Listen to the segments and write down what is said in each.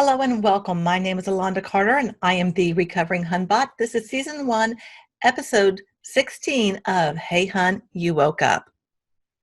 Hello and welcome. My name is Alonda Carter and I am the Recovering Hunbot. This is Season 1, Episode 16 of Hey Hun, You Woke Up.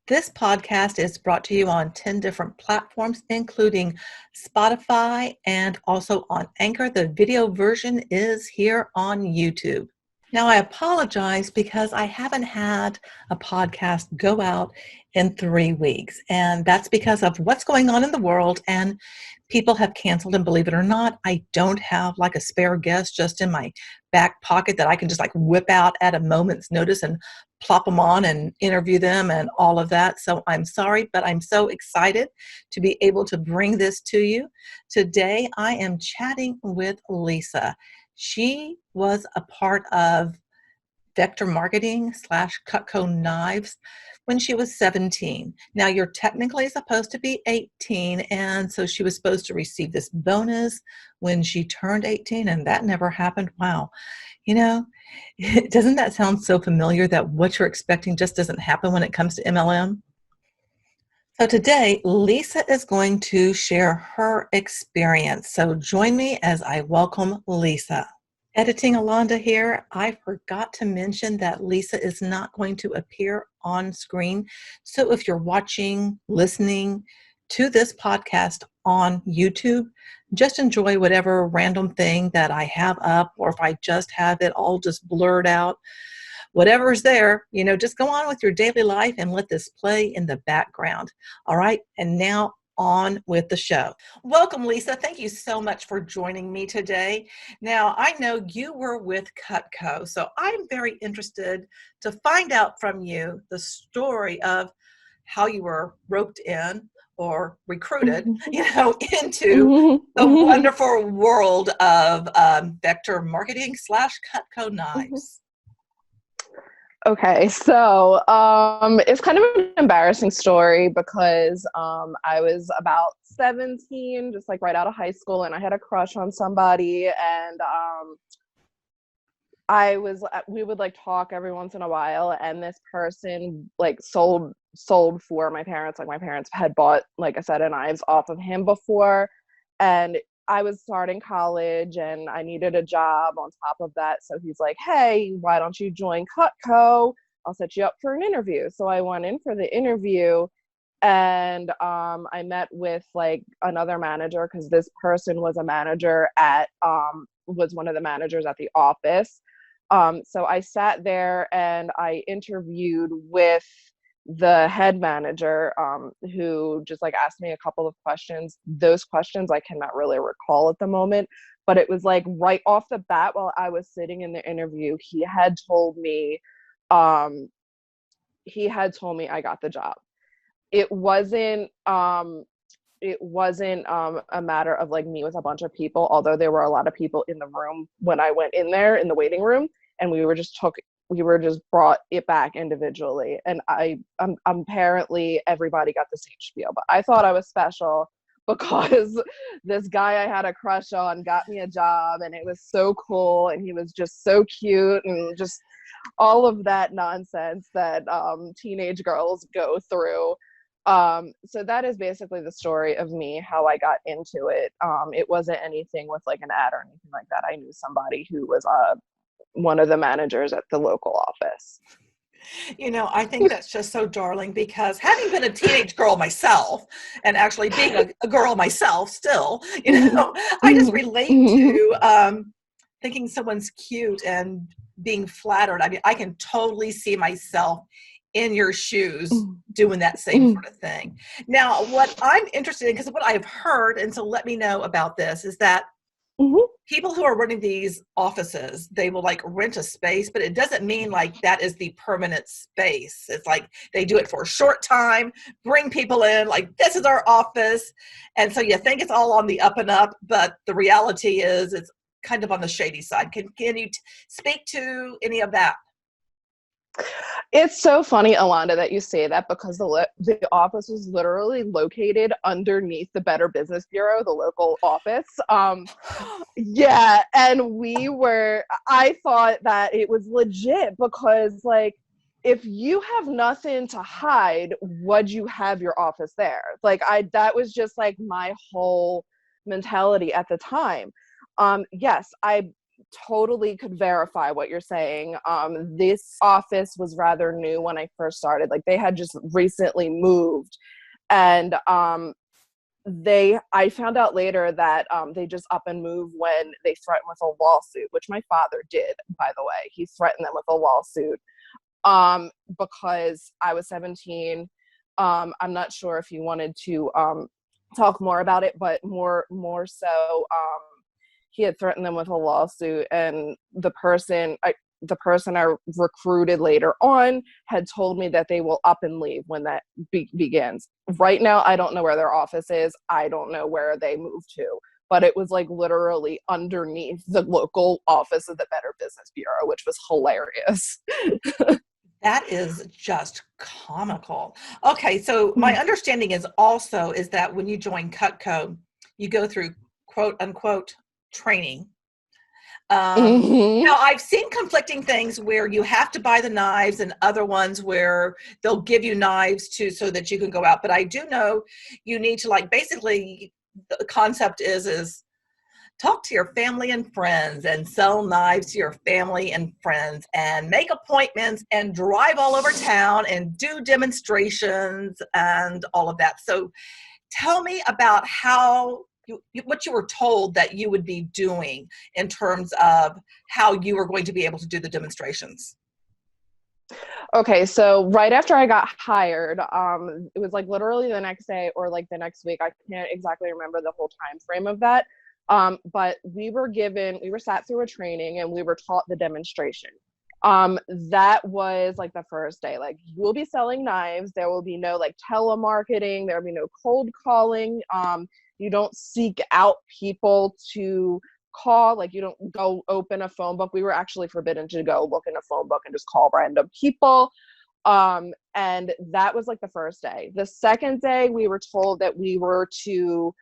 This podcast is brought to you on 10 different platforms, including Spotify and also on Anchor. The video version is here on YouTube. Now, I apologize because I haven't had a podcast go out in 3 weeks, and that's because of what's going on in the world, and people have canceled, and believe it or not, I don't have like a spare guest just in my back pocket that I can just like whip out at a moment's notice and plop them on and interview them and all of that. So I'm sorry, but I'm so excited to be able to bring this to you. Today, I am chatting with Lisa. She was a part of vector marketing / CutCo Knives when she was 17. Now you're technically supposed to be 18, and so she was supposed to receive this bonus when she turned 18, and that never happened. Wow. You know, doesn't that sound so familiar that what you're expecting just doesn't happen when it comes to MLM? So today, Lisa is going to share her experience. So join me as I welcome Lisa. Editing Alonda here. I forgot to mention that Lisa is not going to appear on screen. So if you're watching, listening to this podcast on YouTube, just enjoy whatever random thing that I have up, or if I just have it all just blurred out. Whatever's there, just go on with your daily life and let this play in the background. All right. And now on with the show. Welcome, Lisa. Thank you so much for joining me today. Now, I know you were with CutCo, so I'm very interested to find out from you the story of how you were roped in or recruited, into the wonderful world of vector marketing / CutCo Knives. Okay, so it's kind of an embarrassing story because I was about 17, just like right out of high school, and I had a crush on somebody, and we would like talk every once in a while, and this person like sold for my parents. Like my parents had bought like a set of knives off of him before, and I was starting college and I needed a job on top of that. So he's like, hey, why don't you join CutCo? I'll set you up for an interview. So I went in for the interview, and I met with like another manager, because this person was a manager was one of the managers at the office. So I sat there and I interviewed with the head manager, who just like asked me a couple of questions. Those questions I cannot really recall at the moment, but it was like right off the bat while I was sitting in the interview, he had told me I got the job. It wasn't a matter of like me with a bunch of people, although there were a lot of people in the room when I went in there in the waiting room, and we were just brought it back individually. And apparently everybody got the same spiel, but I thought I was special because this guy I had a crush on got me a job, and it was so cool, and he was just so cute, and just all of that nonsense that teenage girls go through. So that is basically the story of me, how I got into it. It wasn't anything with like an ad or anything like that. I knew somebody who was one of the managers at the local office. I think that's just so darling, because having been a teenage girl myself, and actually being a girl myself still, I just relate to thinking someone's cute and being flattered. I mean, I can totally see myself in your shoes doing that same sort of thing. Now, what I'm interested in, because what I've heard, and so let me know about this, is that people who are running these offices, they will like rent a space, but it doesn't mean like that is the permanent space. It's like they do it for a short time, bring people in, like this is our office. And so you think it's all on the up and up, but the reality is it's kind of on the shady side. Can you speak to any of that? It's so funny, Alonda, that you say that, because the office was literally located underneath the Better Business Bureau, the local office. Yeah, and I thought that it was legit, because like, if you have nothing to hide, would you have your office there? Like that was just like my whole mentality at the time. Yes, I totally could verify what you're saying. This office was rather new when I first started. Like, they had just recently moved, and I found out later that they just up and move when they threatened with a lawsuit, which my father did, by the way. He threatened them with a lawsuit because I was 17. I'm not sure if you wanted to talk more about it, but more so, he had threatened them with a lawsuit, and the person I recruited later on had told me that they will up and leave when that begins. Right now, I don't know where their office is. I don't know where they moved to, but it was like literally underneath the local office of the Better Business Bureau, which was hilarious. That is just comical. Okay, so my understanding is that when you join CutCo, you go through quote unquote training. Mm-hmm. Now, I've seen conflicting things where you have to buy the knives and other ones where they'll give you knives so that you can go out. But I do know you need to, like, basically the concept is talk to your family and friends and sell knives to your family and friends and make appointments and drive all over town and do demonstrations and all of that. So tell me about what you were told that you would be doing in terms of how you were going to be able to do the demonstrations. Okay, so right after I got hired, it was like literally the next day or like the next week. I can't exactly remember the whole time frame of that. But we were sat through a training and we were taught the demonstration. That was like the first day. Like, you will be selling knives. There will be no like telemarketing. There will be no cold calling. You don't seek out people to call. Like, you don't go open a phone book. We were actually forbidden to go look in a phone book and just call random people. And that was like the first day. The second day, we were told that we were to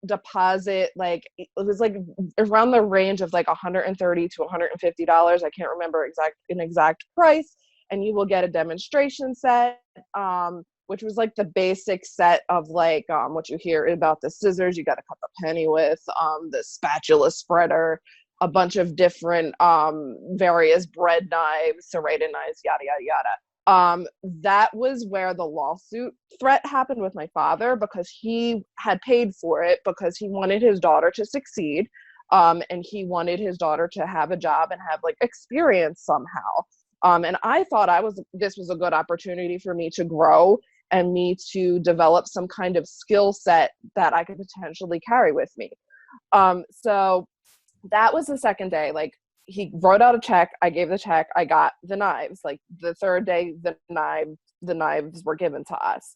deposit, like, it was like around the range of like $130 to $150. I can't remember an exact price. And you will get a demonstration set, which was like the basic set of like what you hear about: the scissors you got to cut the penny with, the spatula spreader, a bunch of different various bread knives, serrated knives, yada yada yada. That was where the lawsuit threat happened with my father, because he had paid for it because he wanted his daughter to succeed, and he wanted his daughter to have a job and have like experience somehow. And I thought this was a good opportunity for me to grow and me to develop some kind of skill set that I could potentially carry with me. So that was the second day. Like, he wrote out a check. I gave the check. I got the knives. Like, the third day, the knives were given to us.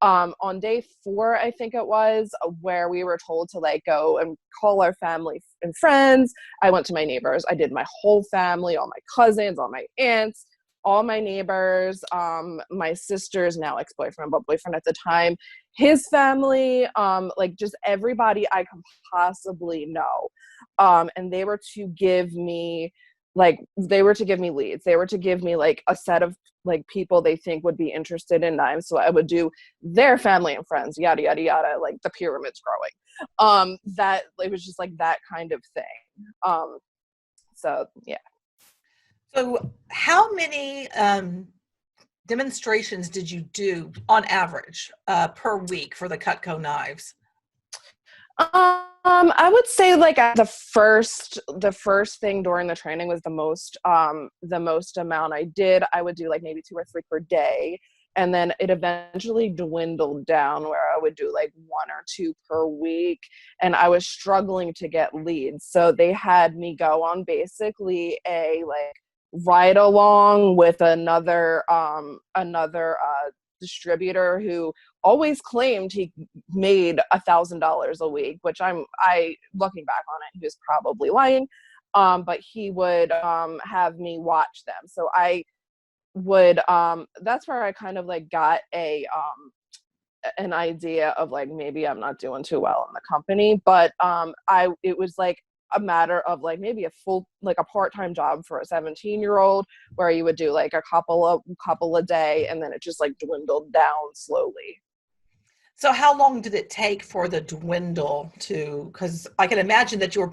On day 4, I think it was, where we were told to like go and call our family and friends. I went to my neighbors. I did my whole family, all my cousins, all my aunts, all my neighbors, my sister's now ex-boyfriend, but boyfriend at the time, his family, like just everybody I could possibly know. And they were to give me leads. They were to give me like a set of like people they think would be interested in knives. So I would do their family and friends, yada, yada, yada, like the pyramid's growing. That it was just like that kind of thing. So yeah. So how many demonstrations did you do on average per week for the CutCo knives? I would say like the first thing during the training was the most amount I did. I would do like maybe 2 or 3 per day. And then it eventually dwindled down where I would do like 1 or 2 per week. And I was struggling to get leads. So they had me go on basically a like ride along with another distributor who always claimed he made $1,000 a week, which I looking back on it, he was probably lying. But he would have me watch them. So I would that's where I kind of like got an idea of like, maybe I'm not doing too well in the company. But it was like a matter of like maybe a part-time job for a 17-year-old, where you would do like a couple a day, and then it just like dwindled down slowly. So how long did it take for the dwindle to, because I can imagine that you were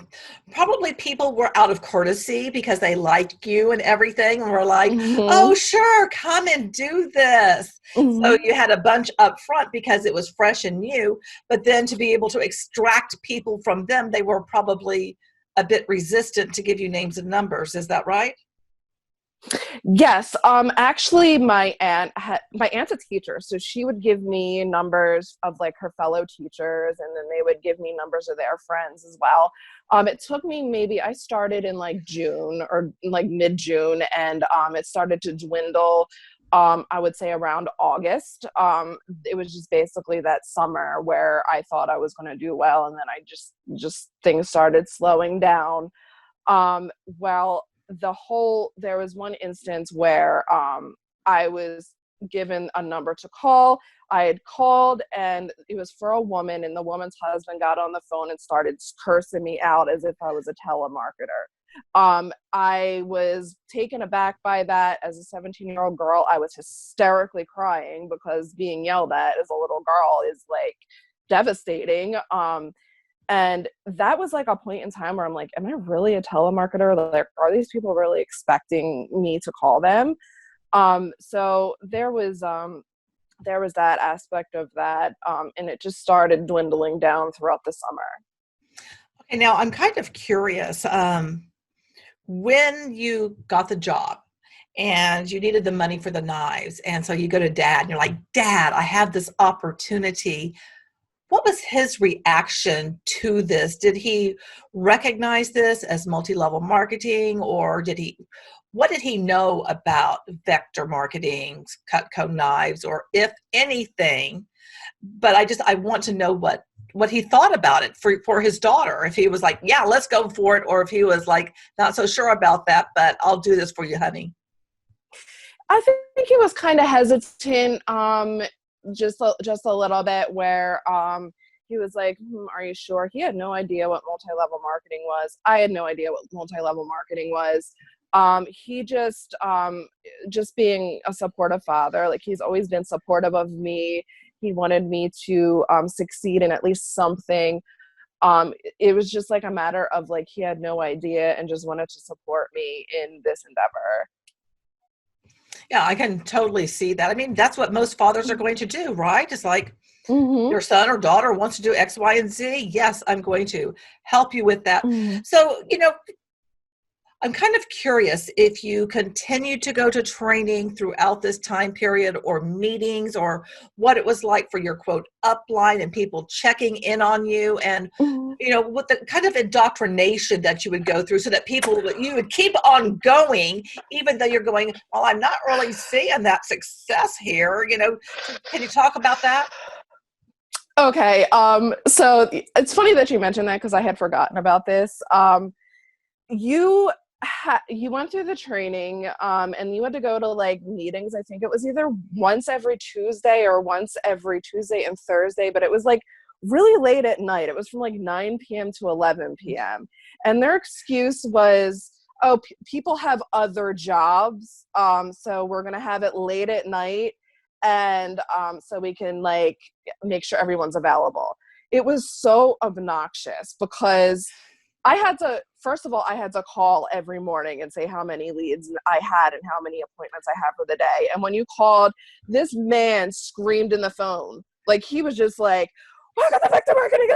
probably people were out of courtesy because they liked you and everything and were like, oh, Hmm. sure, come and do this. So Hmm. you had a bunch up front because it was fresh and new, but then to be able to extract people from them, they were probably a bit resistant to give you names and numbers. Is that right? Yes. Actually, my aunt's a teacher, so she would give me numbers of like her fellow teachers, and then they would give me numbers of their friends as well. It took me maybe I started in like June or like mid June, and it started to dwindle. I would say around August. It was just basically that summer where I thought I was going to do well, and then I just things started slowing down. Well, there was one instance where I was given a number to call. I had called and it was for a woman, and the woman's husband got on the phone and started cursing me out as if I was a telemarketer. I was taken aback by that. As a 17-year-old girl, I was hysterically crying because being yelled at as a little girl is like devastating. And that was like a point in time where I'm like, am I really a telemarketer? Like, are these people really expecting me to call them? So there was that aspect of that. And it just started dwindling down throughout the summer. Okay, now I'm kind of curious. When you got the job and you needed the money for the knives, and so you go to dad and you're like, Dad, I have this opportunity. What was his reaction to this? Did he recognize this as multi-level marketing, or what did he know about vector marketing, CutCo Knives, or if anything? But I want to know what he thought about it for his daughter. If he was like, yeah, let's go for it, or if he was like, not so sure about that, but I'll do this for you, honey. I think he was kind of hesitant, just a little bit, where he was like, "Are you sure?" He had no idea what multi-level marketing was. I had no idea what multi-level marketing was. He just being a supportive father, like he's always been supportive of me. He wanted me to succeed in at least something. It was just like a matter of like he had no idea and just wanted to support me in this endeavor. Yeah, I can totally see that. I mean, that's what most fathers are going to do, right? It's like, Mm-hmm. your son or daughter wants to do X, Y, and Z. Yes, I'm going to help you with that. Mm-hmm. So, I'm kind of curious if you continue to go to training throughout this time period, or meetings, or what it was like for your quote upline and people checking in on you, and Mm-hmm. what the kind of indoctrination that you would go through so that you would keep on going, even though you're going, well, I'm not really seeing that success here. So can you talk about that? Okay. So it's funny that you mentioned that because I had forgotten about this. You you went through the training, and you had to go to like meetings. I think it was either once every Tuesday or once every Tuesday and Thursday, but it was like really late at night. It was from like 9 p.m. to 11 p.m. And their excuse was, oh, people have other jobs. So we're going to have it late at night. And so we can like make sure everyone's available. It was so obnoxious because first of all, I had to call every morning and say how many leads I had and how many appointments I had for the day. And when you called, this man screamed in the phone. Like he was just like, oh, I got the vector marketing,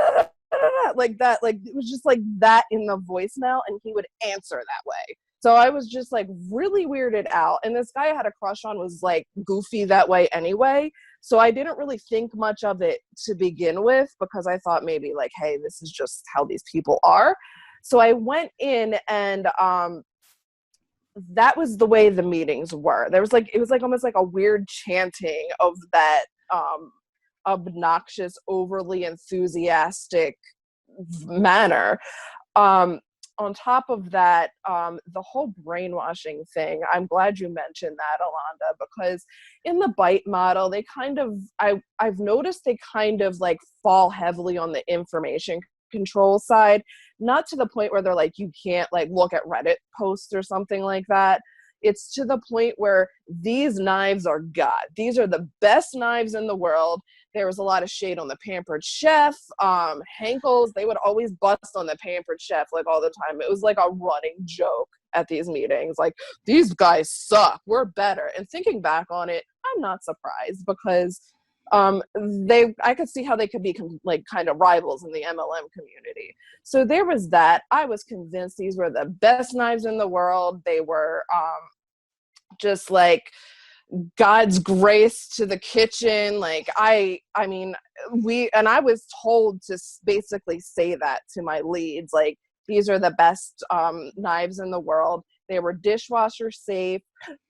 like that. Like it was just like that in the voicemail, and he would answer that way. So I was just like really weirded out. And this guy I had a crush on was like goofy that way anyway. So I didn't really think much of it to begin with because I thought maybe like, hey, this is just how these people are. So I went in, and that was the way the meetings were. It was like almost like a weird chanting of that obnoxious, overly enthusiastic manner. Um, on top of that, the whole brainwashing thing, I'm glad you mentioned that, Alonda, because in the bite model, I've noticed they kind of like fall heavily on the information control side, not to the point where they're like, you can't like look at Reddit posts or something like that. it's to the point where these knives are God. These are the best knives in the world. There was a lot of shade on the Pampered Chef. Henkel's, they would always bust on the Pampered Chef like all the time. It was like a running joke at these meetings. Like, these guys suck. We're better. And thinking back on it, I'm not surprised, because I could see how they could be like kind of rivals in the MLM community. So there was that. I was convinced these were the best knives in the world. They were just like God's grace to the kitchen. Like I mean, I was told to basically say that to my leads, like, these are the best knives in the world. They were dishwasher safe.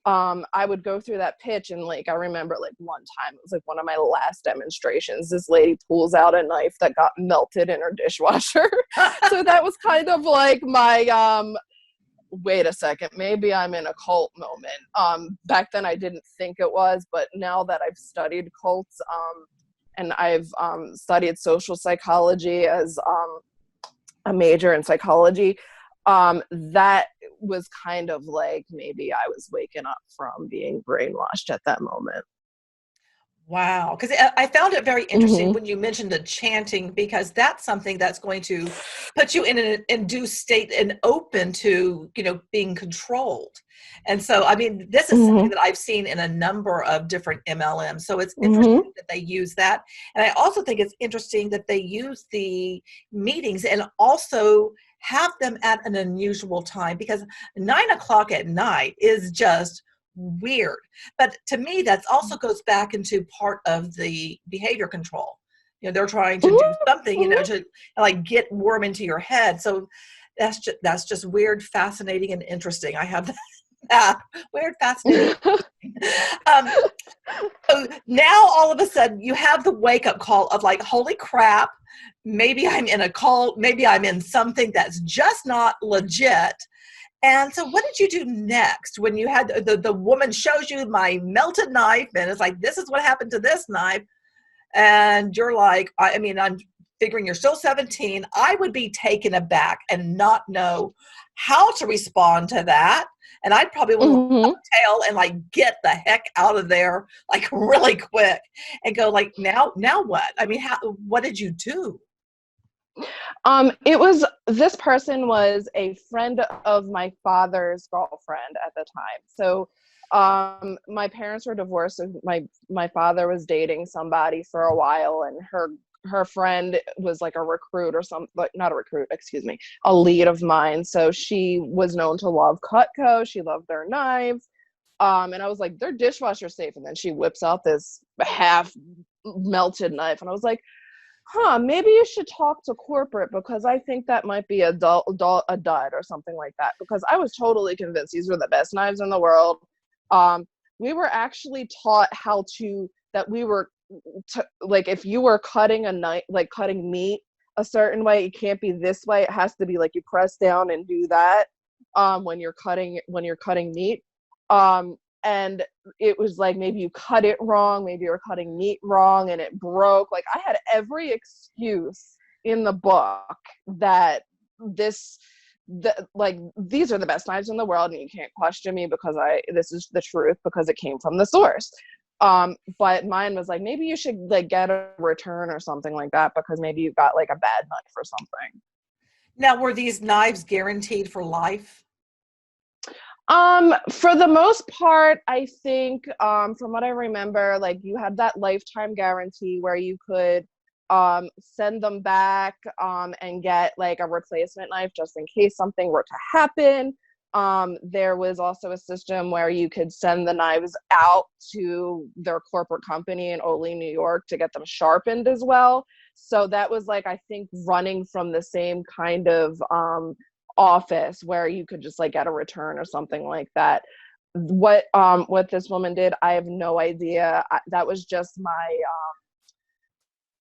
I would go through that pitch, and like, I remember like one time, it was like one of my last demonstrations, this lady pulls out a knife that got melted in her dishwasher. So that was kind of like my wait a second, maybe I'm in a cult moment. Back then I didn't think it was, but now that I've studied cults, and I've studied social psychology as a major in psychology, that was kind of like, maybe I was waking up from being brainwashed at that moment. Wow. Because I found it very interesting when you mentioned the chanting, because that's something that's going to put you in an induced state and open to, being controlled. And so, I mean, this is something that I've seen in a number of different MLMs. So it's interesting that they use that. And I also think it's interesting that they use the meetings and also have them at an unusual time, because 9:00 at night is just weird. But to me, that also goes back into part of the behavior control. They're trying to do something, to like get worm into your head. So that's just weird, fascinating, and interesting. I have that weird, fascinating. So now all of a sudden you have the wake up call of like, holy crap, maybe I'm in a cult, maybe I'm in something that's just not legit. And so what did you do next when you had the woman shows you my melted knife, and it's like, this is what happened to this knife. And you're like, I mean, I'm figuring you're still 17. I would be taken aback and not know how to respond to that. And I'd probably want to tail and like get the heck out of there, like really quick, and go like, now what? I mean, what did you do? This person was a friend of my father's girlfriend at the time. So my parents were divorced, and my father was dating somebody for a while, and her friend was like a recruit or something, like not a recruit, excuse me, a lead of mine. So she was known to love CutCo. She loved their knives. And I was like, they're dishwasher safe. And then she whips out this half melted knife. And I was like, maybe you should talk to corporate, because I think that might be a dud or something like that, because I was totally convinced these were the best knives in the world. We were actually taught like, if you were cutting a knife, like cutting meat a certain way, it can't be this way. It has to be like you press down and do that when you're cutting meat. And it was like, maybe you cut it wrong, maybe you're cutting meat wrong and it broke. Like, I had every excuse in the book that these are the best knives in the world, and you can't question me because this is the truth, because it came from the source. But mine was like, maybe you should like get a return or something like that, because maybe you got like a bad knife or something. Now, were these knives guaranteed for life? For the most part, I think, from what I remember, like, you had that lifetime guarantee where you could send them back and get like a replacement knife just in case something were to happen. There was also a system where you could send the knives out to their corporate company in Ole, New York, to get them sharpened as well. So that was like, I think, running from the same kind of office where you could just like get a return or something like that. What this woman did, I have no idea. That was just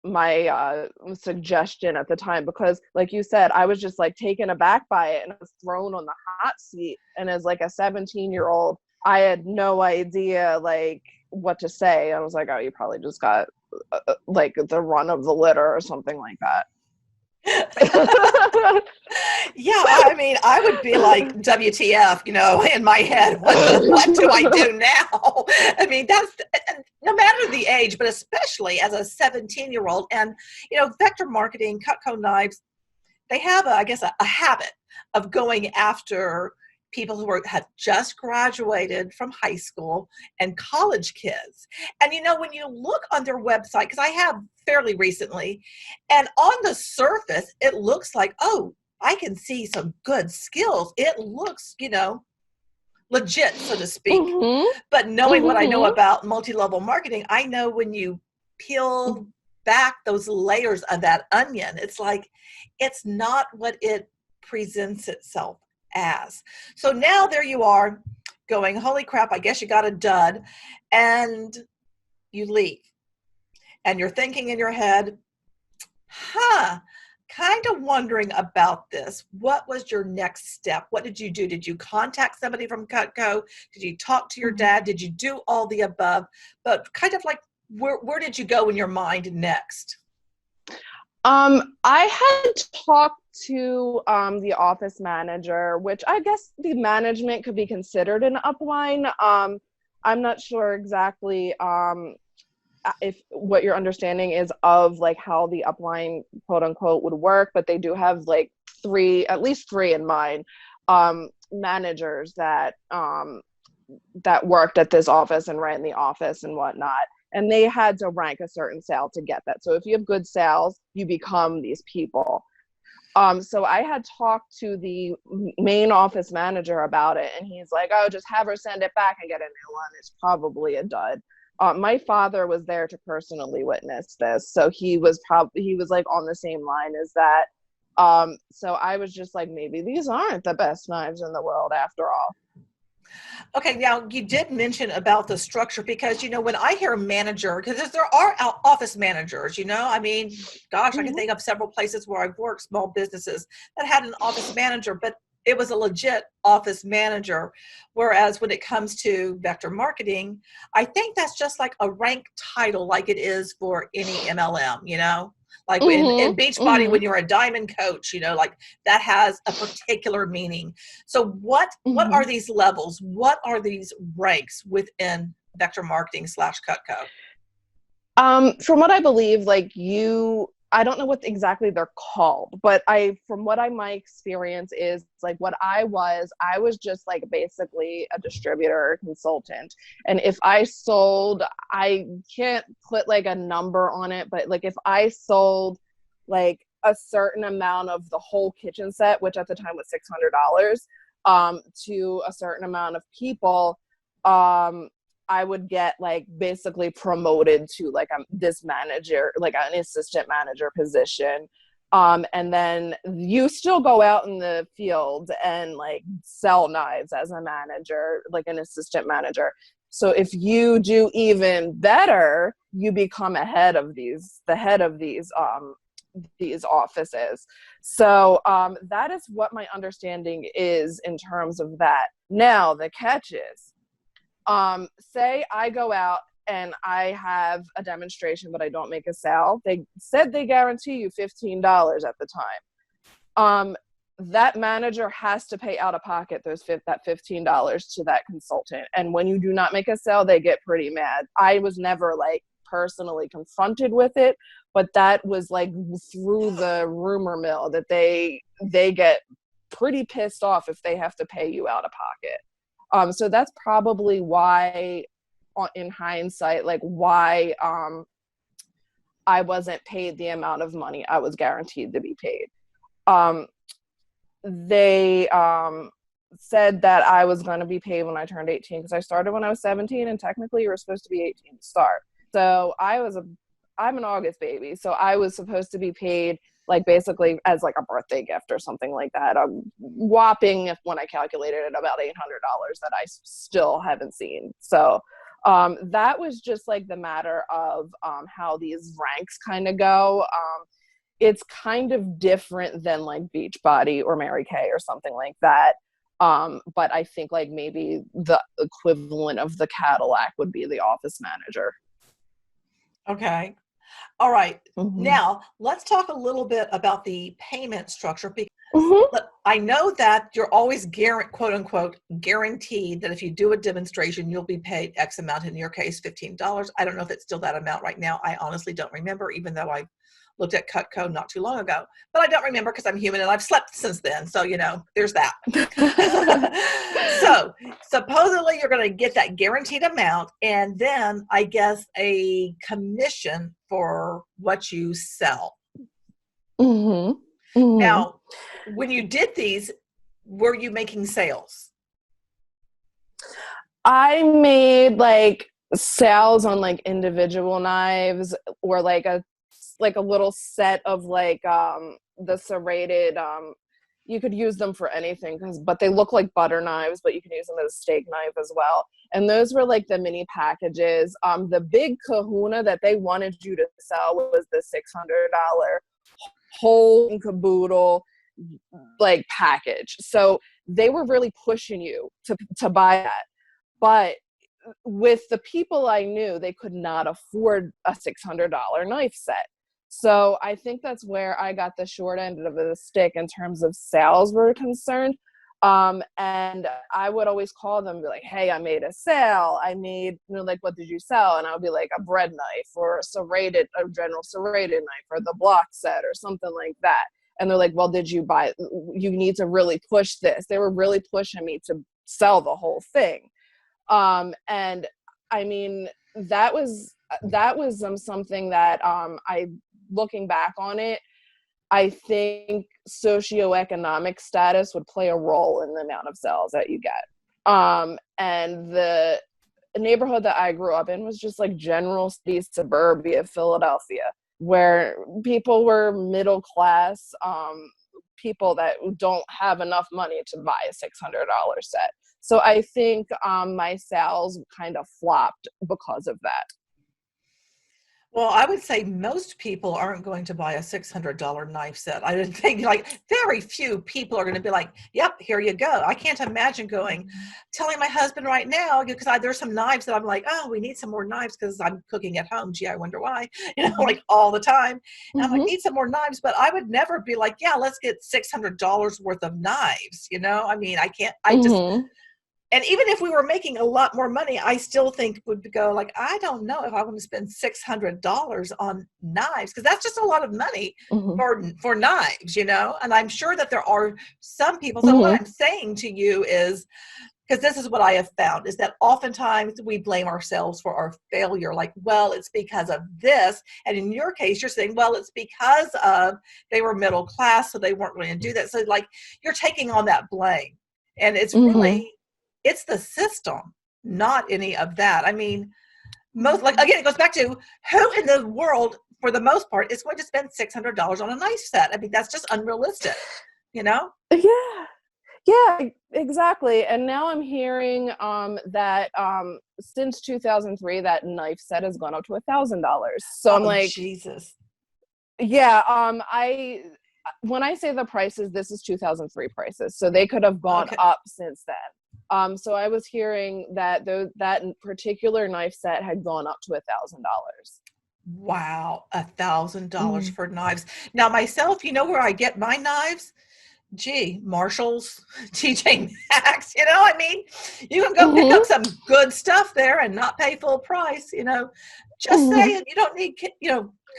my suggestion at the time, because like you said, I was just like taken aback by it, and I was thrown on the hot seat. And as like a 17-year-old, I had no idea like what to say. I was like, oh, you probably just got like the run of the litter or something like that. Yeah, I mean, I would be like, WTF, in my head, what do I do now? I mean, that's no matter the age, but especially as a 17-year-old. And, vector marketing, CutCo Knives, they have, I guess, a habit of going after people who have just graduated from high school and college kids. And when you look on their website, because I have fairly recently, and on the surface, it looks like, oh, I can see some good skills. It looks, legit, so to speak. Mm-hmm. But knowing what I know Mm-hmm. about multi-level marketing, I know when you peel back those layers of that onion, it's like, it's not what it presents itself as. So now there you are going, holy crap, I guess you got a dud. And you leave. And you're thinking in your head, kind of wondering about this. What was your next step? What did you do? Did you contact somebody from CutCo? Did you talk to your dad? Did you do all the above? But kind of like, where did you go in your mind next? I had talked to the office manager, which I guess the management could be considered an upline. I'm not sure exactly if what your understanding is of like how the upline quote unquote would work, but they do have like at least three in mind, managers that worked at this office and ran the office and whatnot. And they had to rank a certain sale to get that. So if you have good sales, you become these people. So I had talked to the main office manager about it, and he's like, oh, just have her send it back and get a new one. It's probably a dud. My father was there to personally witness this. So he was like on the same line as that. So I was just like, maybe these aren't the best knives in the world after all. Okay, now you did mention about the structure because, when I hear manager, because there are office managers, I mean, gosh, I can Mm-hmm. think of several places where I've worked, small businesses that had an office manager, but it was a legit office manager. Whereas when it comes to vector marketing, I think that's just like a rank title, like it is for any MLM. Like in Mm-hmm. Beachbody, Mm-hmm. when you're a diamond coach, like that has a particular meaning. So what Mm-hmm. are these levels? What are these ranks within vector marketing / CutCo? From what I believe, I don't know what exactly they're called, but from what my experience is, like what I was just like basically a distributor or consultant. And if I sold, I can't put like a number on it, but like if I sold like a certain amount of the whole kitchen set, which at the time was $600, to a certain amount of people, I would get like basically promoted to like this manager, like an assistant manager position. And then you still go out in the field and like sell knives as a manager, like an assistant manager. So if you do even better, you become the head of these offices. So that is what my understanding is in terms of that. Now the catch is, say I go out and I have a demonstration, but I don't make a sale. They said they guarantee you $15 at the time. That manager has to pay out of pocket that $15 to that consultant. And when you do not make a sale, they get pretty mad. I was never like personally confronted with it, but that was like through the rumor mill that they get pretty pissed off if they have to pay you out of pocket. So that's probably why, in hindsight, like why I wasn't paid the amount of money I was guaranteed to be paid. They said that I was going to be paid when I turned 18 because I started when I was 17, and technically you were supposed to be 18 to start. So I'm an August baby, so I was supposed to be paid like basically as like a birthday gift or something like that. A whopping, when I calculated it, about $800 that I still haven't seen. So that was just like the matter of how these ranks kind of go. It's kind of different than like Beachbody or Mary Kay or something like that. But I think like maybe the equivalent of the Cadillac would be the office manager. Okay. All right. Mm-hmm. Now, let's talk a little bit about the payment structure because Mm-hmm. I know that you're always quote unquote guaranteed that if you do a demonstration, you'll be paid X amount. In your case, $15. I don't know if it's still that amount right now. I honestly don't remember, even though I looked at CutCo not too long ago. But I don't remember because I'm human and I've slept since then. So, there's that. So supposedly you're going to get that guaranteed amount and then I guess a commission for what you sell. Mm-hmm. Mm-hmm. Now, when you did these, were you making sales? I made like sales on like individual knives or like a little set of like the serrated you could use them for anything but they look like butter knives, but you can use them as a steak knife as well. And those were like the mini packages. The big kahuna that they wanted you to sell was the $600 whole and caboodle like package. So they were really pushing you to buy that. But with the people I knew, they could not afford a $600 knife set. So I think that's where I got the short end of the stick in terms of sales were concerned. And I would always call them and be like, hey, I made a sale. I made, like, what did you sell? And I would be like, a bread knife or a general serrated knife or the block set or something like that. And they're like, well, did you buy, you need to really push this. They were really pushing me to sell the whole thing. And I mean, that was something that I, looking back on it, I think socioeconomic status would play a role in the amount of sales that you get. And the neighborhood that I grew up in was just like general city suburbia Philadelphia, where people were middle class, people that don't have enough money to buy a $600 set. So I think my sales kind of flopped because of that. Well, I would say most people aren't going to buy a $600 knife set. I didn't think like very few people are going to be like, yep, here you go. I can't imagine telling my husband right now, because there's some knives that I'm like, oh, we need some more knives because I'm cooking at home. Gee, I wonder why, like all the time. And I'm like, need some more knives, but I would never be like, yeah, let's get $600 worth of knives. I mean, I can't, and even if we were making a lot more money, I still think would go like, I don't know if I want to spend $600 on knives because that's just a lot of money for knives, And I'm sure that there are some people. So what I'm saying to you is, because this is what I have found, is that oftentimes we blame ourselves for our failure. Like, well, it's because of this. And in your case, you're saying, well, it's because of they were middle class, so they weren't going to do that. So like you're taking on that blame. And it's really, it's the system, not any of that. I mean, again, it goes back to who in the world, for the most part, is going to spend $600 on a knife set. I mean, that's just unrealistic, Yeah, exactly. And now I'm hearing that since 2003, that knife set has gone up to $1,000. So I'm like, Jesus. Yeah, when I say the prices, this is 2003 prices, so they could have gone up since then. So I was hearing that that particular knife set had gone up to $1,000. Wow, $1,000 for knives. Now myself, where I get my knives? Gee, Marshalls, TJ Maxx, I mean, you can go pick up some good stuff there and not pay full price, just saying, you don't need,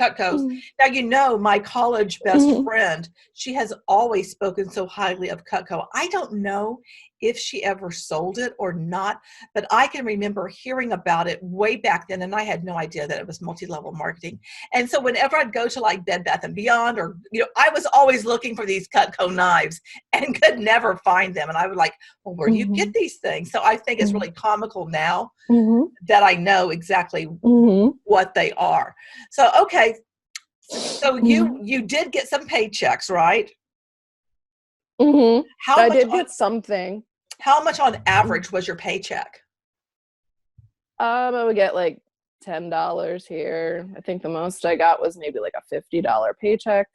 CutCos. Now, my college best friend, she has always spoken so highly of CutCo. I don't know if she ever sold it or not, but I can remember hearing about it way back then, and I had no idea that it was multi-level marketing. And so whenever I'd go to like Bed Bath & Beyond, or, I was always looking for these CutCo knives and could never find them. And I would like, well, where do you get these things? So I think it's really comical now that I know exactly what they are. So, okay. So you did get some paychecks, right? I did get something. How much on average was your paycheck? I would get like $10 here. I think the most I got was maybe like a $50 paycheck.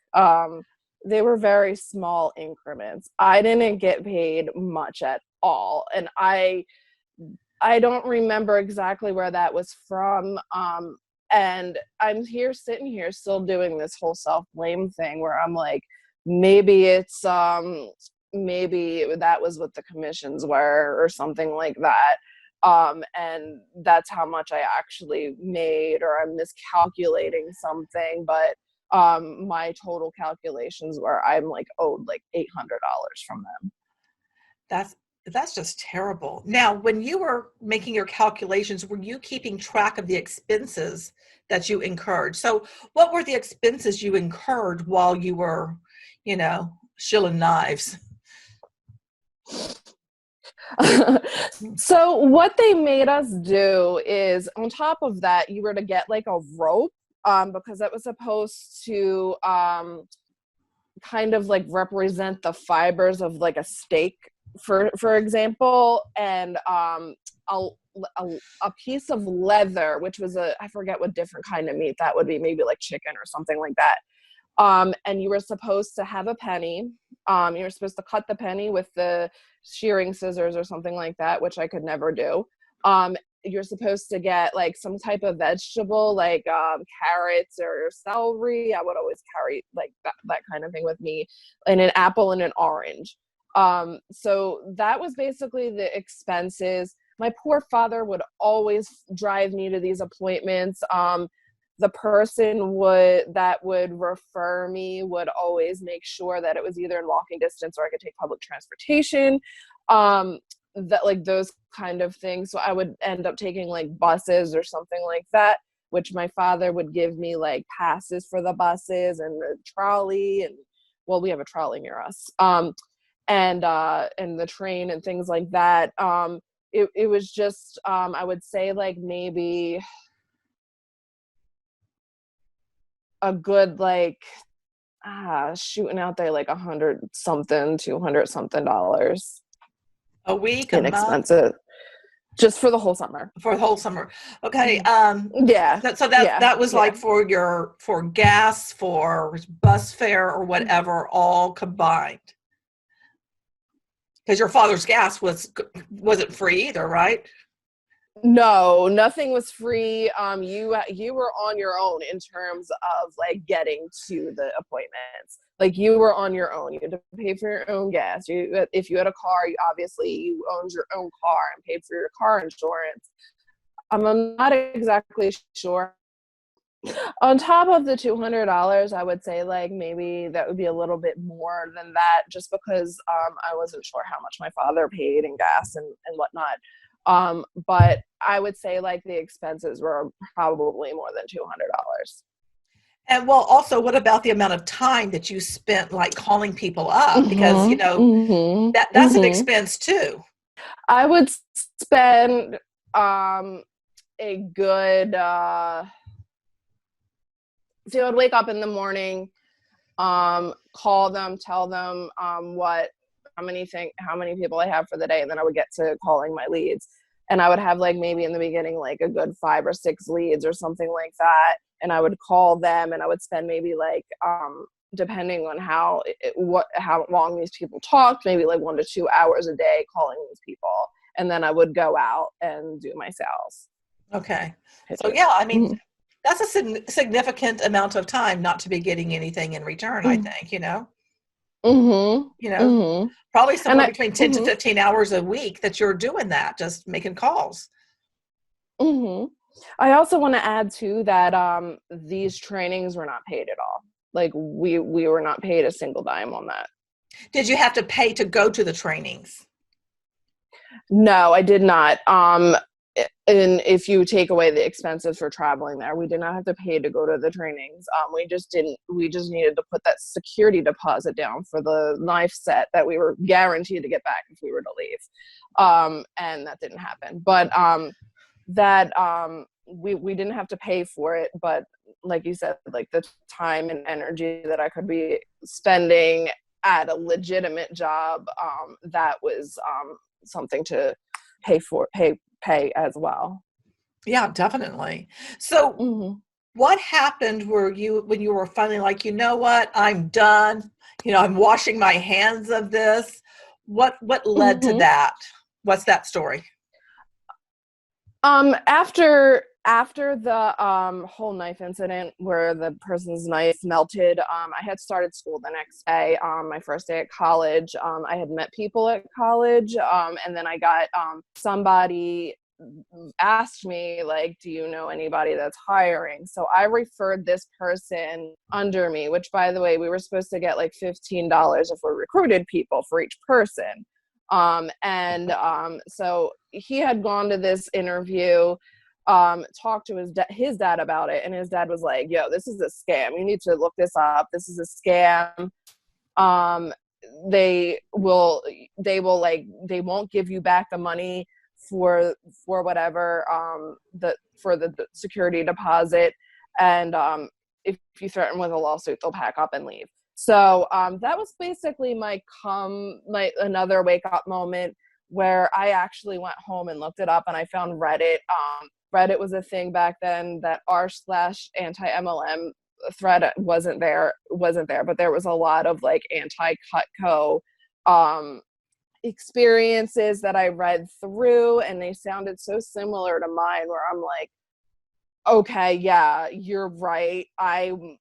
They were very small increments. I didn't get paid much at all. And I don't remember exactly where that was from. And I'm sitting here still doing this whole self-blame thing where I'm like, maybe it's maybe that was what the commissions were or something like that. And that's how much I actually made, or I'm miscalculating something. But my total calculations were I'm like owed like $800 from them. That's just terrible. Now, when you were making your calculations, were you keeping track of the expenses that you incurred? So what were the expenses you incurred while you were, shilling knives? So what they made us do is, on top of that, you were to get like a rope, because that was supposed to kind of like represent the fibers of like a steak, for example, and a piece of leather, which was I forget what different kind of meat that would be, maybe like chicken or something like that. And you were supposed to have a penny. You were supposed to cut the penny with the shearing scissors or something like that, which I could never do. You're supposed to get like some type of vegetable, like carrots or celery. I would always carry like that kind of thing with me, and an apple and an orange. So that was basically the expenses. My poor father would always drive me to these appointments. The person that would refer me would always make sure that it was either in walking distance or I could take public transportation, that like those kind of things. So I would end up taking like buses or something like that, which my father would give me like passes for the buses and the trolley, and well, we have a trolley near us, and the train and things like that. It was just I would say like maybe a good like shooting out there like $100 something, $200 something A week, a in month? expenses just for the whole summer. For the whole summer. Okay. Yeah. So Yeah. that was like Yeah. for gas, for bus fare or whatever, all combined. Because your father's gas wasn't free either, right? No, nothing was free. You were on your own in terms of like getting to the appointments. Like you were on your own. You had to pay for your own gas. If you had a car, you owned your own car and paid for your car insurance. I'm not exactly sure. On top of the $200, I would say like maybe that would be a little bit more than that, just because I wasn't sure how much my father paid in gas and whatnot. But I would say like the expenses were probably more than $200. And well, also, what about the amount of time that you spent like calling people up? Because that's an expense too. I would spend a good so I would wake up in the morning, call them, tell them how many people I have for the day, and then I would get to calling my leads. And I would have like maybe in the beginning like a good 5 or 6 leads or something like that, and I would call them, and I would spend maybe like depending on how long these people talked, maybe like 1 to 2 hours a day calling these people, and then I would go out and do my sales. Okay. So yeah, I mean, that's a significant amount of time not to be getting anything in return, I think, probably somewhere between 10 to 15 hours a week that you're doing that, just making calls. I also want to add too that these trainings were not paid at all. Like we were not paid a single dime on that. Did you have to pay to go to the trainings? No, I did not. And if you take away the expenses for traveling there, we did not have to pay to go to the trainings. We just needed to put that security deposit down for the knife set that we were guaranteed to get back if we were to leave. And that didn't happen. But we didn't have to pay for it. But like you said, like the time and energy that I could be spending at a legitimate job, that was something to pay as well. Yeah, definitely. So what happened when you were finally like, you know what, I'm done, I'm washing my hands of this? What led to that? What's that story? After after the whole knife incident where the person's knife melted, I had started school the next day, my first day at college. I had met people at college, and then I got somebody asked me, like, do you know anybody that's hiring? So I referred this person under me, which, by the way, we were supposed to get like $15 if we recruited people for each person. So he had gone to this interview, talked to his dad about it, and his dad was like, yo, this is a scam. You need to look this up. This is a scam. They won't give you back the money for whatever, for the security deposit. And if you threaten with a lawsuit, they'll pack up and leave. So that was basically my another wake up moment, where I actually went home and looked it up, and I found Reddit. Reddit was a thing back then. That r/anti-mlm thread wasn't there, but there was a lot of like anti-CutCo experiences that I read through, and they sounded so similar to mine, where I'm like, okay, yeah, you're right. I'm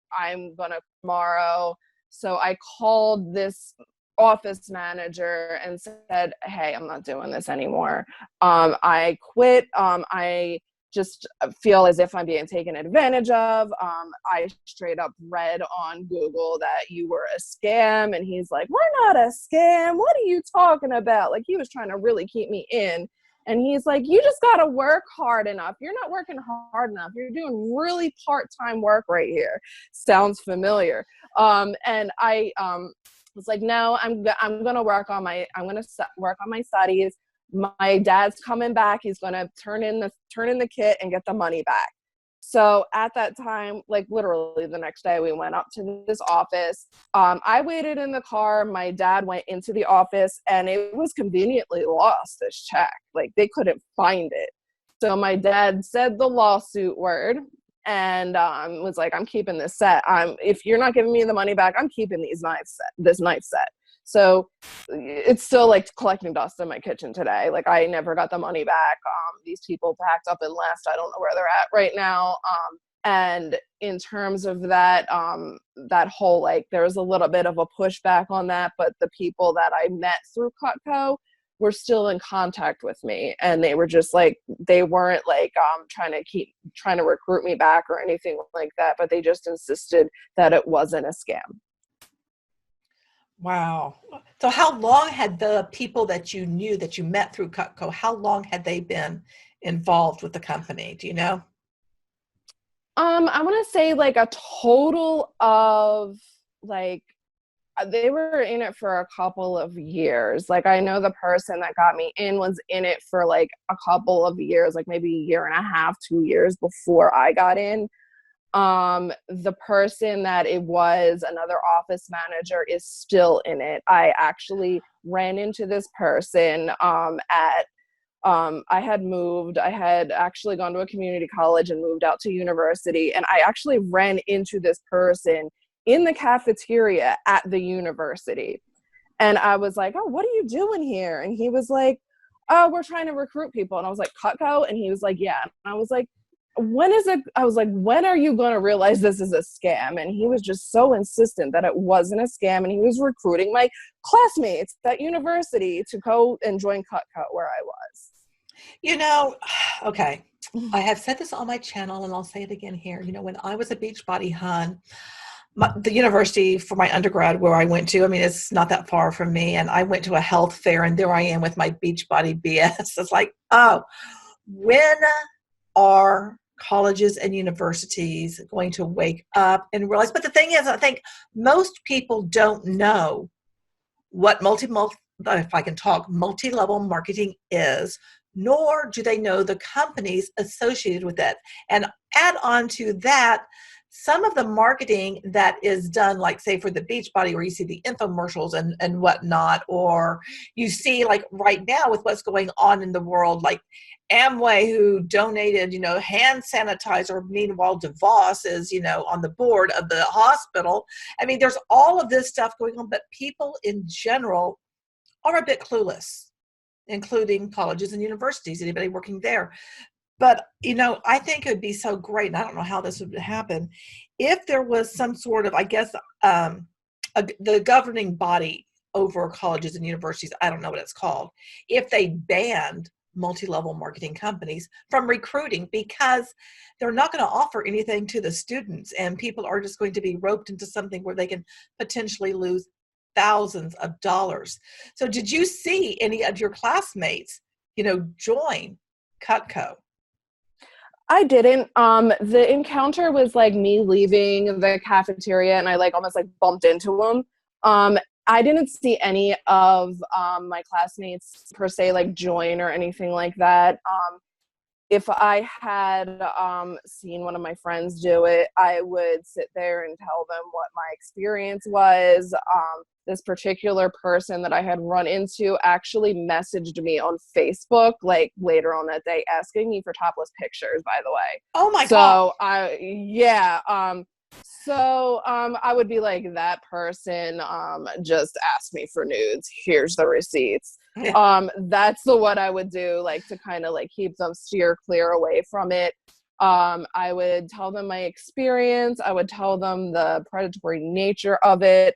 gonna tomorrow. So I called this office manager and said, hey, I'm not doing this anymore. I quit. I just feel as if I'm being taken advantage of. I straight up read on Google that you were a scam. And he's like, we're not a scam. What are you talking about? Like, he was trying to really keep me in. And he's like, you just got to work hard enough. You're not working hard enough. You're doing really part-time work right here. Sounds familiar. And I was like, no, I'm going to work on my studies. My dad's coming back. He's going to turn in the kit and get the money back. So at that time, like literally the next day, we went up to this office. I waited in the car. My dad went into the office, and it was conveniently lost, this check. Like, they couldn't find it. So my dad said the lawsuit word, and was like, I'm keeping this set. If you're not giving me the money back, I'm keeping this knife set. So it's still like collecting dust in my kitchen today. Like, I never got the money back. These people packed up and left. I don't know where they're at right now. And in terms of that, that whole, like, there was a little bit of a pushback on that, but the people that I met through CutCo were still in contact with me, and they were just like, they weren't like trying to recruit me back or anything like that, but they just insisted that it wasn't a scam. Wow. So how long had the people that you knew, that you met through CutCo, how long had they been involved with the company? Do you know? I want to say like a total of like, they were in it for a couple of years. Like, I know the person that got me in was in it for like a couple of years, like maybe a year and a half, 2 years before I got in. The person that it was, another office manager, is still in it. I actually ran into this person I had actually gone to a community college and moved out to university, and I actually ran into this person in the cafeteria at the university. And I was like, oh, what are you doing here? And he was like, oh, we're trying to recruit people. And I was like, CutCo? And he was like, yeah. And I was like, when are you going to realize this is a scam? And he was just so insistent that it wasn't a scam. And he was recruiting my classmates at university to go and join CutCo where I was. You know, okay, I have said this on my channel, and I'll say it again here. You know, when I was a Beachbody Hun, the university for my undergrad where I went to, I mean, it's not that far from me. And I went to a health fair, and there I am with my Beachbody BS. It's like, oh, when are colleges and universities going to wake up and realize? But the thing is, I think most people don't know what if I can talk, multi-level marketing is, nor do they know the companies associated with it. And add on to that, some of the marketing that is done, like say for the Beachbody, where you see the infomercials and whatnot, or you see like right now with what's going on in the world, like Amway, who donated, hand sanitizer. Meanwhile, DeVos is, on the board of the hospital. I mean, there's all of this stuff going on, but people in general are a bit clueless, including colleges and universities, anybody working there. But, I think it would be so great, and I don't know how this would happen, if there was some sort of, I guess, the governing body over colleges and universities, I don't know what it's called, if they banned multi-level marketing companies from recruiting, because they're not going to offer anything to the students, and people are just going to be roped into something where they can potentially lose thousands of dollars. So did you see any of your classmates, join CutCo? I didn't. The encounter was like me leaving the cafeteria and I like almost like bumped into him. I didn't see any of my classmates per se like join or anything like that. If I had seen one of my friends do it, I would sit there and tell them what my experience was. This particular person that I had run into actually messaged me on Facebook like later on that day asking me for topless pictures, by the way. Oh my God. So I would be like, that person just asked me for nudes. Here's the receipts. Yeah. That's what I would do, like to kind of like keep them steer clear away from it. I would tell them my experience. I would tell them the predatory nature of it.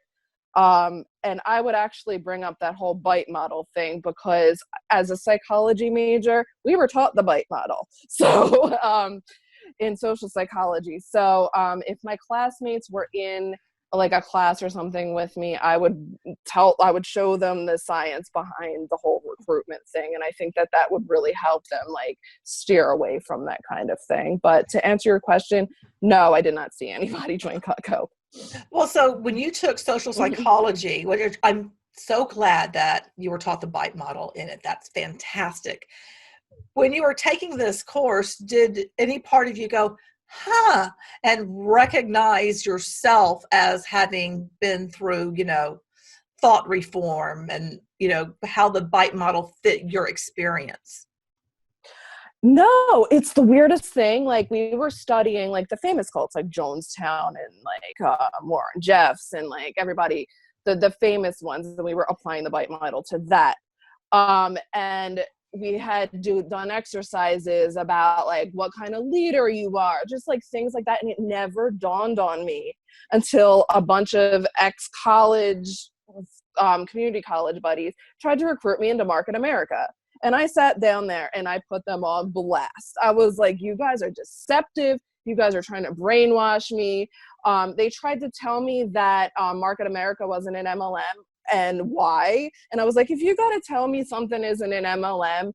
And I would actually bring up that whole bite model thing because as a psychology major, we were taught the bite model. So in social psychology. So if my classmates were in like a class or something with me, I would show them the science behind the whole recruitment thing. And I think that would really help them like steer away from that kind of thing. But to answer your question, no, I did not see anybody join CutCo. Well, so when you took social psychology, I'm so glad that you were taught the bite model in it. That's fantastic. When you were taking this course, did any part of you go, and recognize yourself as having been through, thought reform and, how the bite model fit your experience? No, it's the weirdest thing. Like we were studying like the famous cults like Jonestown and like Warren Jeffs and like everybody, the famous ones, and we were applying the bite model to that. And we had done exercises about like what kind of leader you are, just like things like that. And it never dawned on me until a bunch of ex-college, community college buddies tried to recruit me into Market America. And I sat down there and I put them on blast. I was like, you guys are deceptive. You guys are trying to brainwash me. They tried to tell me that Market America wasn't an MLM and why. And I was like, if you got to tell me something isn't an MLM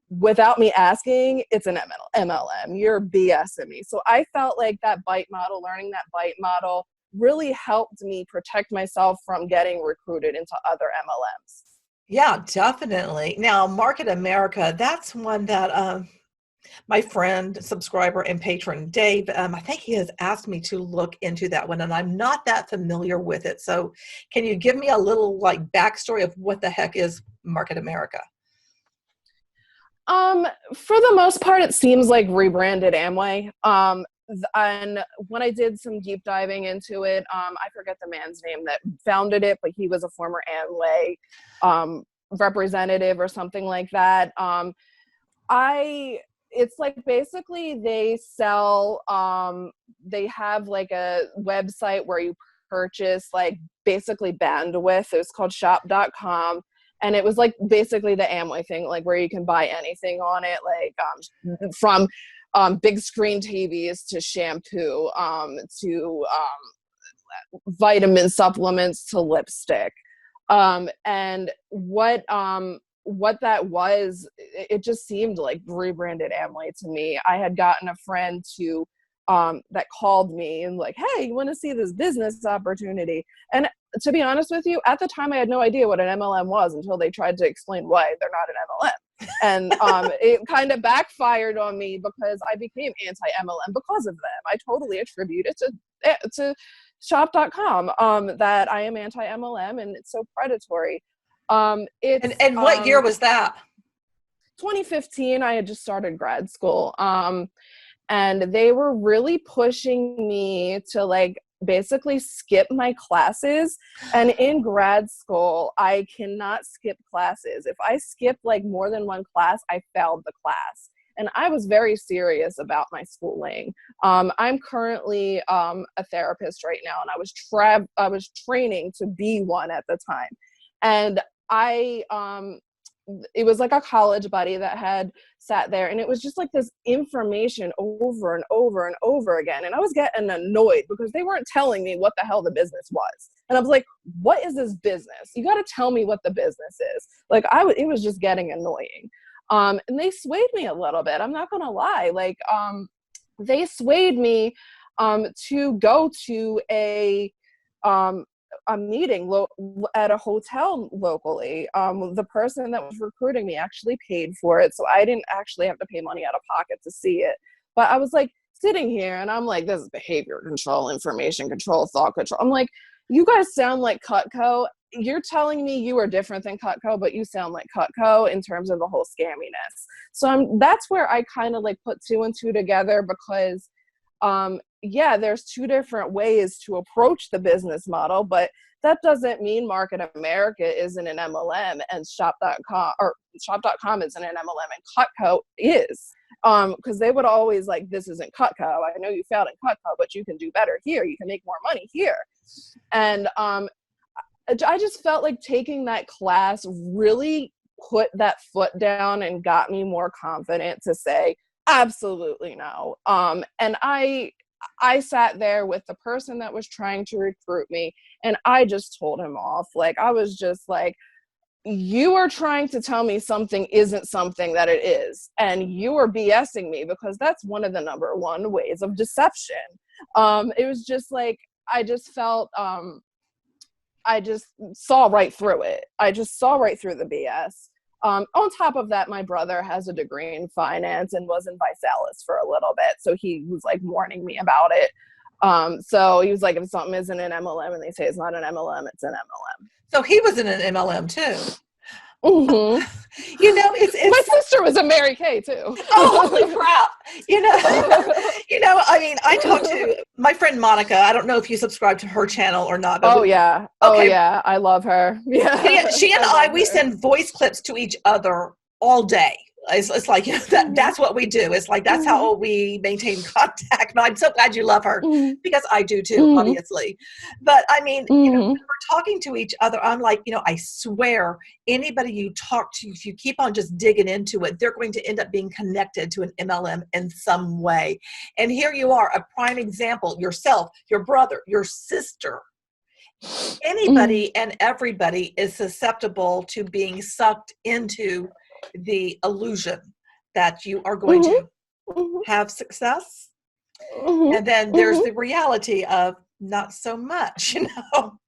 without me asking, it's an MLM. You're BSing me. So I felt like that bite model, learning that bite model really helped me protect myself from getting recruited into other MLMs. Yeah, definitely. Now, Market America, that's one that my friend, subscriber, and patron Dave, I think he has asked me to look into that one, and I'm not that familiar with it. So can you give me a little like backstory of what the heck is Market America? For the most part, it seems like rebranded Amway. And when I did some deep diving into it, I forget the man's name that founded it, but he was a former Amway representative or something like that. It's like basically they sell, they have like a website where you purchase like basically bandwidth. It was called shop.com. And it was like basically the Amway thing, like where you can buy anything on it, like from big screen TVs to shampoo, to vitamin supplements to lipstick. And what that was, it just seemed like rebranded Amway to me. I had gotten a friend to that called me and like, hey, you want to see this business opportunity? And to be honest with you, at the time I had no idea what an MLM was until they tried to explain why they're not an MLM. And it kind of backfired on me because I became anti-MLM because of them. I totally attribute it to shop.com, that I am anti-MLM and it's so predatory. And what year was that? 2015, I had just started grad school. And they were really pushing me to like basically skip my classes. And in grad school, I cannot skip classes. If I skip like more than one class, I failed the class. And I was very serious about my schooling. I'm currently a therapist right now, and I was training to be one at the time. And it was like a college buddy that had sat there, and it was just like this information over and over and over again. And I was getting annoyed because they weren't telling me what the hell the business was. And I was like, what is this business? You got to tell me what the business is. Like it was just getting annoying. And they swayed me a little bit. I'm not going to lie. Like, they swayed me, to go to a meeting at a hotel locally. The person that was recruiting me actually paid for it, so I didn't actually have to pay money out of pocket to see it. But I was like sitting here, and I'm like, this is behavior control, information control, thought control. I'm like, you guys sound like CutCo. You're telling me you are different than CutCo, but you sound like CutCo in terms of the whole scamminess. So that's where I kind of like put two and two together, because yeah, there's two different ways to approach the business model, but that doesn't mean Market America isn't an MLM and shop.com isn't an MLM and CutCo is. Because they would always like, this isn't CutCo. I know you failed in CutCo, but you can do better here. You can make more money here. And I just felt like taking that class really put that foot down and got me more confident to say, absolutely no. And I sat there with the person that was trying to recruit me, and I just told him off. Like, I was just like, you are trying to tell me something isn't something that it is, and you are BSing me, because that's one of the number one ways of deception. It was just like, I just felt, I just saw right through it. I just saw right through the BS. On top of that, my brother has a degree in finance and was in Visalis for a little bit. So he was like warning me about it. So he was like, if something isn't an MLM and they say it's not an MLM, it's an MLM. So he was in an MLM too. Mm-hmm. You know, it's my sister was a Mary Kay too. Oh, holy crap! You know. I mean, I talked to my friend Monica. I don't know if you subscribe to her channel or not. But yeah. Okay. Oh yeah, I love her. Yeah. She and we send voice clips to each other all day. It's like, you know, that's what we do. It's like, that's how we maintain contact. But I'm so glad you love her, because I do too, obviously. But I mean, you know, when we're talking to each other, I'm like, you know, I swear anybody you talk to, if you keep on just digging into it, they're going to end up being connected to an MLM in some way. And here you are, a prime example, yourself, your brother, your sister. Anybody and everybody is susceptible to being sucked into the illusion that you are going to have success. And then there's the reality of not so much, you know.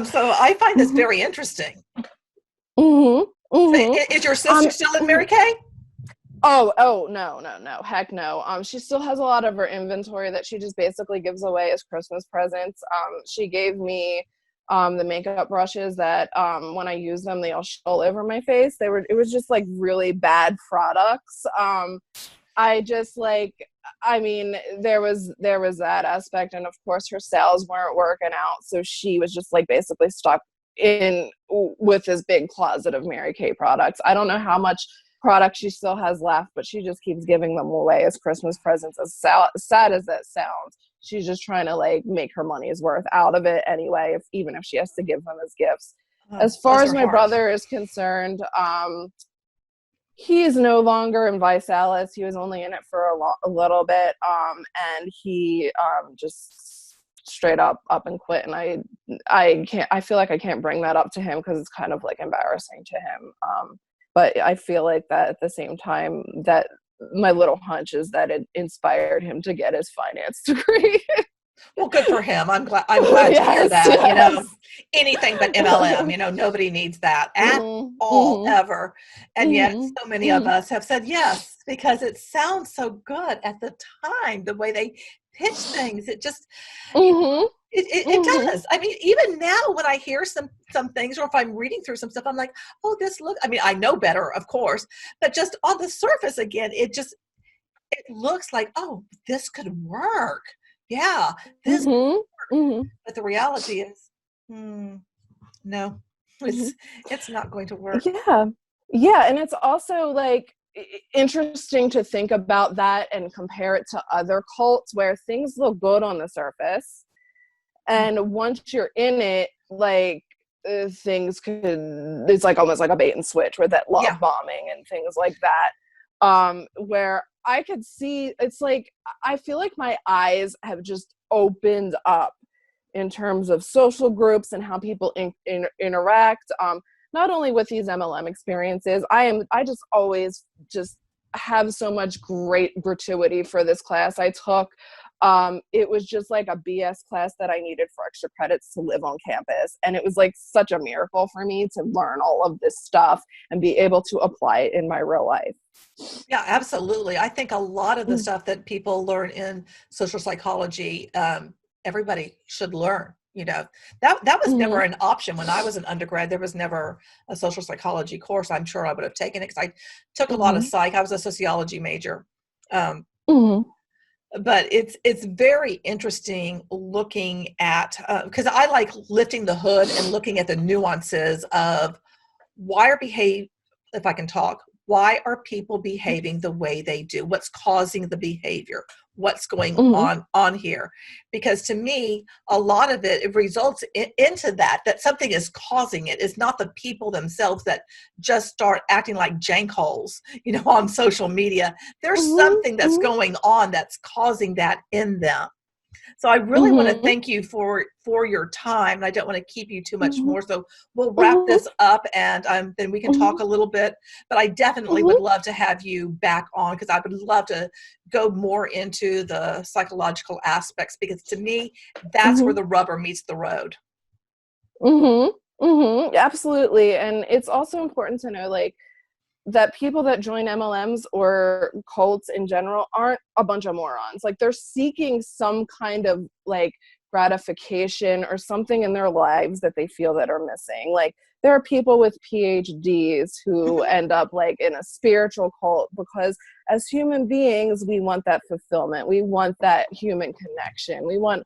So I find this very interesting. So is your sister still in Mary Kay? Oh, no. Heck no. She still has a lot of her inventory that she just basically gives away as Christmas presents. She gave me the makeup brushes that when I use them, they all all over my face. It was just like really bad products. I just like, I mean, there was that aspect, and of course her sales weren't working out, so she was just like basically stuck in with this big closet of Mary Kay products. I don't know how much product she still has left, but she just keeps giving them away as Christmas presents. As sad as that sounds, she's just trying to like make her money's worth out of it anyway, even if she has to give them as gifts. As far as my brother is concerned, he is no longer in Visalis. He was only in it for a little bit, and he just straight up and quit. And I can't. I feel like I can't bring that up to him because it's kind of like embarrassing to him. But I feel like that at the same time, that my little hunch is that it inspired him to get his finance degree. Well, good for him. I'm glad to hear that. Yes. You know, anything but MLM. You know, nobody needs that at all, ever. And yet, so many of us have said yes, because it sounds so good at the time. The way they pitch things, it just it does. I mean, even now when I hear some things, or if I'm reading through some stuff, I'm like, oh, this look. I mean, I know better, of course, but just on the surface, again, it looks like, oh, this could work. Yeah, this but the reality is, no, it's not going to work. Yeah, and it's also like, interesting to think about that and compare it to other cults where things look good on the surface, and once you're in it, like things could, it's like almost like a bait and switch with that love Yeah. bombing and things like that, where I could see, it's like I feel like my eyes have just opened up in terms of social groups and how people interact, not only with these MLM experiences. I just always just have so much great gratuity for this class I took. It was just like a BS class that I needed for extra credits to live on campus. And it was like such a miracle for me to learn all of this stuff and be able to apply it in my real life. Yeah, absolutely. I think a lot of the stuff that people learn in social psychology, everybody should learn. That was never an option when I was an undergrad. There was never a social psychology course. I'm sure I would have taken it because I took a lot of psych. I was a sociology major. But it's very interesting looking at, because I like lifting the hood and looking at the nuances of if I can talk, why are people behaving the way they do? What's causing the behavior? What's going on here? Because to me, a lot of it results into that something is causing it. It's not the people themselves that just start acting like jankholes, on social media. There's something that's going on that's causing that in them. So I really want to thank you for your time. And I don't want to keep you too much more. So we'll wrap this up, and then we can talk a little bit. But I definitely would love to have you back on, because I would love to go more into the psychological aspects, because to me, that's where the rubber meets the road. Absolutely. And it's also important to know, like, that people that join MLMs or cults in general aren't a bunch of morons. Like, they're seeking some kind of like gratification or something in their lives that they feel that are missing. Like, there are people with PhDs who end up like in a spiritual cult because as human beings, we want that fulfillment. We want that human connection. We want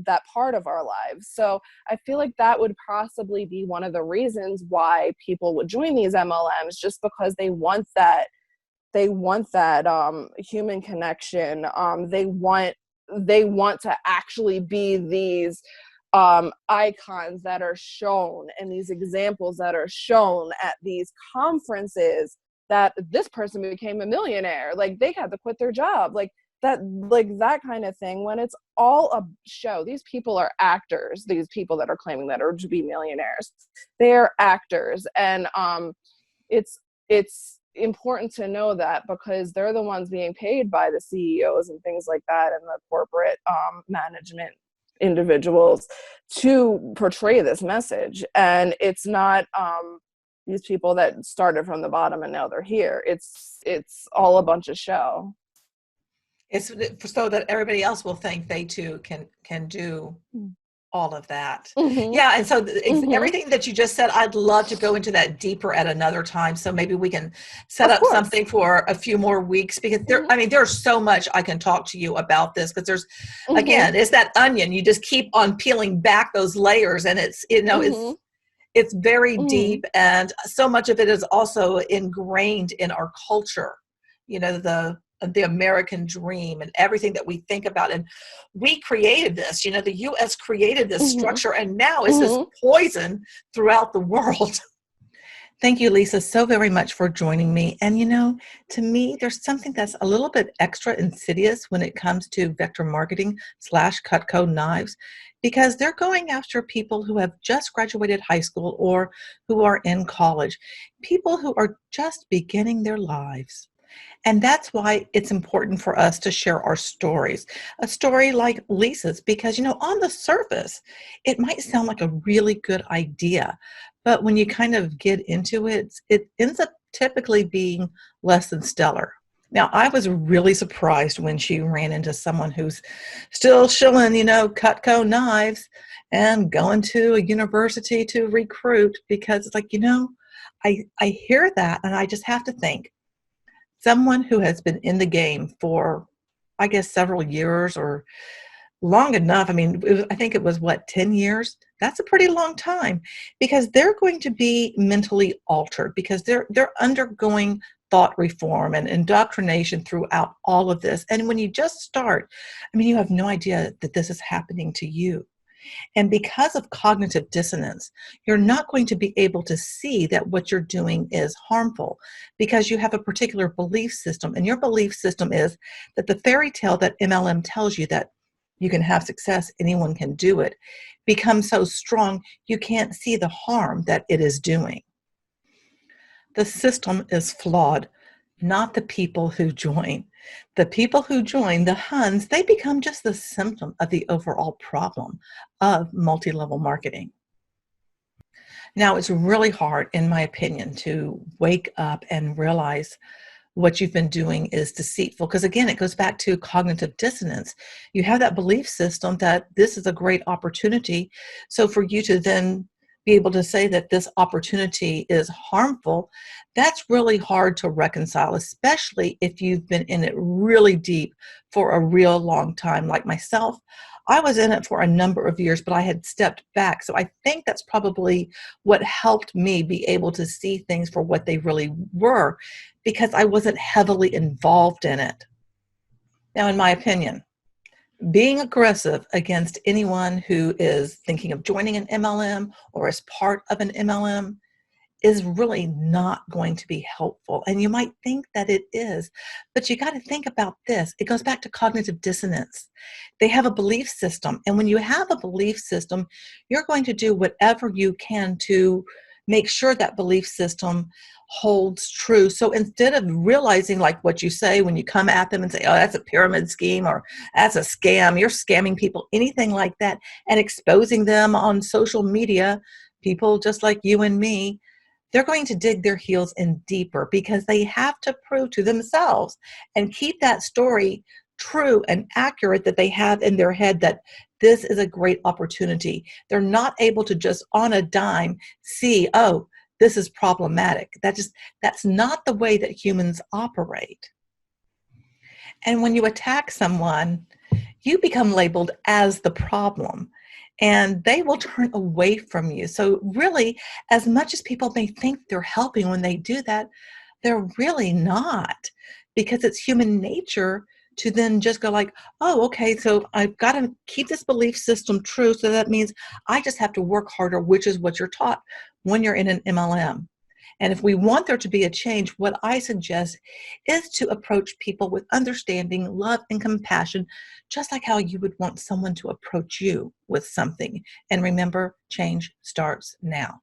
that part of our lives. So I feel like that would possibly be one of the reasons why people would join these MLMs, just because they want that human connection. They want to actually be these icons that are shown and these examples that are shown at these conferences, that this person became a millionaire, like they had to quit their job, like that kind of thing, when it's all a show. These people are actors. These people that are claiming that are to be millionaires, they're actors. And it's important to know that, because they're the ones being paid by the CEOs and things like that, and the corporate management individuals to portray this message. And it's not these people that started from the bottom and now they're here. It's all a bunch of show. It's so that everybody else will think they too can do all of that. Yeah. And so everything that you just said, I'd love to go into that deeper at another time. So maybe we can set up something for a few more weeks, because there's so much I can talk to you about this, because there's, again, it's that onion. You just keep on peeling back those layers, and it's very deep. And so much of it is also ingrained in our culture, the American dream and everything that we think about. And we created this, the US created this structure, and now it's this poison throughout the world. Thank you, Lisa, so very much for joining me. And, to me, there's something that's a little bit extra insidious when it comes to vector marketing / CutCo Knives, because they're going after people who have just graduated high school or who are in college, people who are just beginning their lives. And that's why it's important for us to share our stories, a story like Lisa's, because, on the surface, it might sound like a really good idea, but when you kind of get into it, it ends up typically being less than stellar. Now, I was really surprised when she ran into someone who's still shilling, CutCo Knives and going to a university to recruit, because it's like, I hear that and I just have to think, someone who has been in the game for, I guess, several years, or long enough. I mean, I think it was what, 10 years? That's a pretty long time because they're going to be mentally altered because they're undergoing thought reform and indoctrination throughout all of this. And when you just start, I mean, you have no idea that this is happening to you. And because of cognitive dissonance, you're not going to be able to see that what you're doing is harmful because you have a particular belief system. And your belief system is that the fairy tale that MLM tells you that you can have success, anyone can do it, becomes so strong you can't see the harm that it is doing. The system is flawed, not the people who join. The people who join, the Huns, they become just the symptom of the overall problem of multi-level marketing. Now, it's really hard, in my opinion, to wake up and realize what you've been doing is deceitful. Because again, it goes back to cognitive dissonance. You have that belief system that this is a great opportunity. So for you to then be able to say that this opportunity is harmful, that's really hard to reconcile, especially if you've been in it really deep for a real long time. Like myself, I was in it for a number of years, but I had stepped back. So I think that's probably what helped me be able to see things for what they really were, because I wasn't heavily involved in it. Now, in my opinion, being aggressive against anyone who is thinking of joining an MLM or as part of an MLM is really not going to be helpful. And you might think that it is, but you got to think about this. It goes back to cognitive dissonance. They have a belief system. And when you have a belief system, you're going to do whatever you can to make sure that belief system holds true. So instead of realizing like what you say when you come at them and say, oh, that's a pyramid scheme or that's a scam, you're scamming people, anything like that, and exposing them on social media, people just like you and me, they're going to dig their heels in deeper because they have to prove to themselves and keep that story true and accurate that they have in their head that this is a great opportunity. They're not able to just on a dime see, oh, this is problematic. That's not the way that humans operate. And when you attack someone, you become labeled as the problem and they will turn away from you. So really, as much as people may think they're helping when they do that, they're really not, because it's human nature to then just go like, oh, okay, so I've got to keep this belief system true. So that means I just have to work harder, which is what you're taught when you're in an MLM. And if we want there to be a change, what I suggest is to approach people with understanding, love, and compassion, just like how you would want someone to approach you with something. And remember, change starts now.